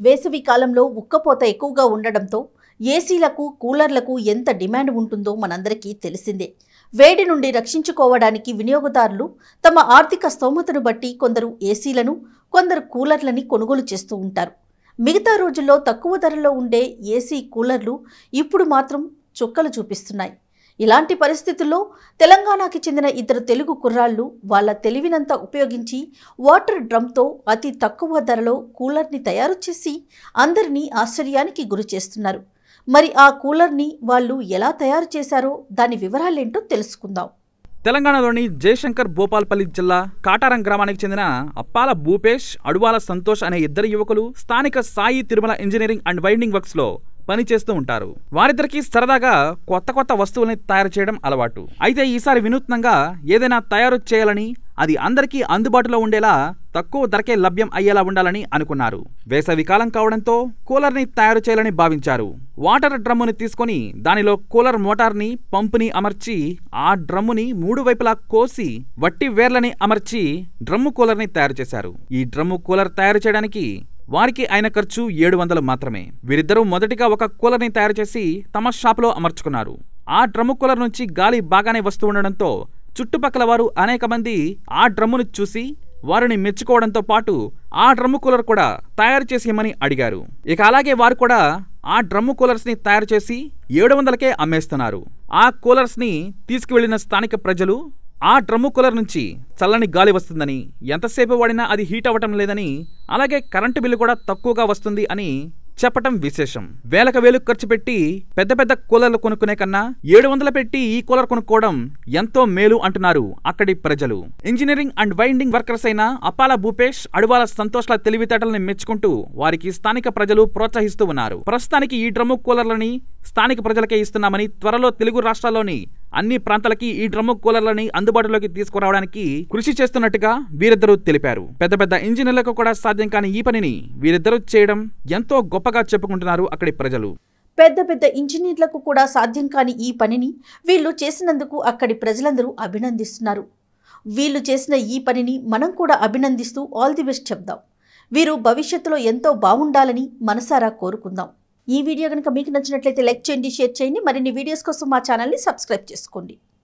వేసవి కాలంలో ఉక్కపోత ఎక్కువగా ఉండడంతో ఏసీలకు కూలర్లకు ఎంత డిమాండ్ ఉంటుందో మనందరికీ తెలిసిందే. వేడి నుండి రక్షించుకోవడానికి వినియోగదారులు తమ ఆర్థిక స్తోమతను బట్టి కొందరు ఏసీలను, కొందరు కూలర్లని కొనుగోలు చేస్తూ ఉంటారు. మిగతా రోజుల్లో తక్కువ ధరలో ఉండే ఏసీ కూలర్లు ఇప్పుడు మాత్రం చుక్కలు చూపిస్తున్నాయి. ఇలాంటి పరిస్థితుల్లో తెలంగాణకి చెందిన ఇద్దరు తెలుగు కుర్రాళ్ళు వాళ్ళ తెలివినంతా ఉపయోగించి వాటర్ డ్రమ్తో అతి తక్కువ ధరలో కూలర్ని తయారు చేసి అందరినీ ఆశ్చర్యానికి గురి చేస్తున్నారు. మరి ఆ కూలర్ని వాళ్ళు ఎలా తయారు చేశారో దాని వివరాలేంటో తెలుసుకుందాం. తెలంగాణలోని జయశంకర్ భూపాల్పల్లి జిల్లా కాటారం గ్రామానికి చెందిన అప్పాల భూపేష్, అడువాల సంతోష్ అనే ఇద్దరు యువకులు స్థానిక Sai Tirumala engineering and winding works లో పని చేస్తూ ఉంటారు. వారిద్దరికి సరదాగా కొత్త వస్తువుల్ని తయారు చేయడం అలవాటు. అయితే ఈసారి వినూత్నంగా ఏదైనా తయారు చేయాలని, అది అందరికీ అందుబాటులో ఉండేలా తక్కువ ధరకే లభ్యం అయ్యేలా ఉండాలని అనుకున్నారు. వేసవి కాలం కావడంతో కూలర్ని తయారు చేయాలని భావించారు. వాటర్ డ్రమ్ముని తీసుకుని దానిలో కూలర్ మోటార్ని, పంపుని అమర్చి ఆ డ్రమ్ముని 3 వైపులా కోసి వట్టి వేర్లని అమర్చి డ్రమ్ము కూలర్ని తయారు చేశారు. ఈ డ్రమ్ము కూలర్ తయారు చేయడానికి వారికి అయిన ఖర్చు 700 మాత్రమే. వీరిద్దరూ మొదటిగా ఒక కూలర్ని తయారు చేసి తమ షాపులో అమర్చుకున్నారు. ఆ డ్రమ్ము కూలర్ నుంచి గాలి బాగానే వస్తూ ఉండడంతో చుట్టుపక్కల వారు అనేక మంది ఆ డ్రమ్మును చూసి వారిని మెచ్చుకోవడంతో పాటు ఆ డ్రమ్ము కూలర్ కూడా తయారు చేసేయమని అడిగారు. ఇక అలాగే వారు కూడా ఆ డ్రమ్ము కూలర్స్ ని తయారు చేసి 700కే అమ్మేస్తున్నారు. ఆ కూలర్స్ ని తీసుకువెళ్లిన స్థానిక ప్రజలు ఆ డ్రమ్ము కూలర్ నుంచి చల్లని గాలి వస్తుందని, ఎంతసేపు వాడినా అది హీట్ అవ్వటం లేదని, అలాగే కరెంటు బిల్లు కూడా తక్కువగా వస్తుంది అని చెప్పటం విశేషం. వేలకు వేలు ఖర్చు పెట్టి పెద్ద కూలర్లు కొనుక్కునే కన్నా 700 పెట్టి ఈ కూలర్ కొనుక్కోవడం ఎంతో మేలు అంటున్నారు అక్కడి ప్రజలు. ఇంజనీరింగ్ అండ్ వైండింగ్ వర్కర్స్ అయిన అప్పాల భూపేష్, అడువాల సంతోష్ల తెలివితేటలను మెచ్చుకుంటూ వారికి స్థానిక ప్రజలు ప్రోత్సహిస్తూ ఉన్నారు. ప్రస్తుతానికి ఈ డ్రమ్ము కూలర్లని స్థానిక ప్రజలకే ఇస్తున్నామని, త్వరలో తెలుగు రాష్ట్రాల్లోని అన్ని ప్రాంతాలకి ఈ డ్రమ్ము కూలర్లని అందుబాటులోకి తీసుకురావడానికి కృషి చేస్తున్నట్టుగా వీరిద్దరూ తెలిపారు. పెద్ద ఇంజనీర్లకు కూడా సాధ్యం కాని ఈ పనిని వీరిద్దరూ చేయడం ఎంతో గొప్పగా చెప్పుకుంటున్నారు అక్కడి ప్రజలు. పెద్ద ఇంజనీర్లకు కూడా సాధ్యం కాని ఈ పనిని వీళ్ళు చేసినందుకు అక్కడి ప్రజలందరూ అభినందిస్తున్నారు. వీళ్ళు చేసిన ఈ పనిని మనం కూడా అభినందిస్తూ ఆల్ ది బెస్ట్ చెప్దాం. వీరు భవిష్యత్తులో ఎంతో బాగుండాలని మనసారా కోరుకుందాం. ఈ వీడియో కనుక మీకు నచ్చినట్లయితే లైక్ చేయండి, షేర్ చేయండి. మరిన్ని వీడియోస్ కోసం మా ఛానల్ని సబ్స్క్రైబ్ చేసుకోండి.